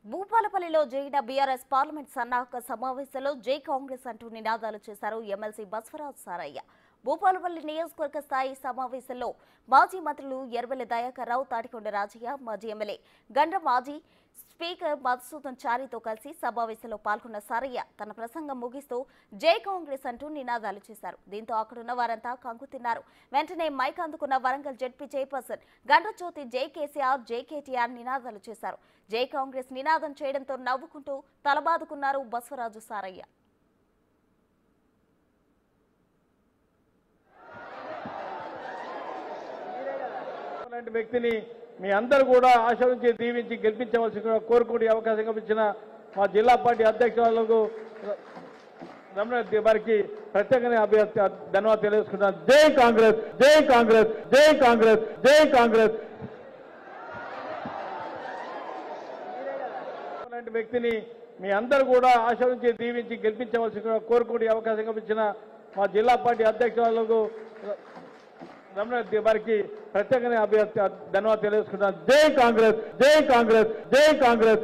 భూపాలపల్లిలో జరిగిన BRS parliament సన్నాహక సమావేశంలో జై కాంగ్రెస్ అంటూ నినాదాలు చేశారు ఎమ్మెల్సీ బస్వరాజ్ సారయ్య. భూపాలపల్లి నియోజకవర్గ స్థాయి సమావేశంలో మాజీ మంత్రులు ఎర్రబెల్లి దయాకర్ రావు, తాటికొండ రాజయ్య, మాజీ ఎమ్మెల్యే గండ్ర, మాజీ స్పీకర్ మధుసూదన్ చారితో కలిసి సమావేశంలో పాల్గొన్న సారయ్య తన ప్రసంగం ముగిస్తూ జై కాంగ్రెస్ అంటూ నినాదాలు చేశారు. దీంతో అక్కడున్న వారంతా కంగు తిన్నారు. వెంటనే మైక్ అందుకున్న వరంగల్ జెడ్పీ చైర్పర్సన్ గండ్రజ్యోతి జై కేసీఆర్, జై కేటీఆర్ నినాదాలు చేశారు. జై కాంగ్రెస్ నినాదం చేయడంతో నవ్వుకుంటూ తలబాదుకున్నారు బస్వరాజు సారయ్య. వ్యక్తిని మీ అందరూ కూడా ఆశీర్వదించి దీవించి గెలిపించవలసిందిగా కోరుకునే అవకాశం కల్పించిన మా జిల్లా పార్టీ అధ్యక్షులకు రమణ వారికి ప్రత్యేకంగా ధన్యవాదాలు తెలియజేసుకుంటున్నాను. జై కాంగ్రెస్, జై కాంగ్రెస్, జై కాంగ్రెస్, జై కాంగ్రెస్. అలాంటి వ్యక్తిని మీ అందరూ కూడా ఆశీర్వదించి దీవించి గెలిపించవలసిందిగా కోరుకునే అవకాశం కల్పించిన మా జిల్లా పార్టీ అధ్యక్షులకు రమణ వారికి ప్రత్యేకంగా ధన్యవాదాలు తెలియజేసుకుంటున్నాను. జై కాంగ్రెస్, జై కాంగ్రెస్, జై కాంగ్రెస్.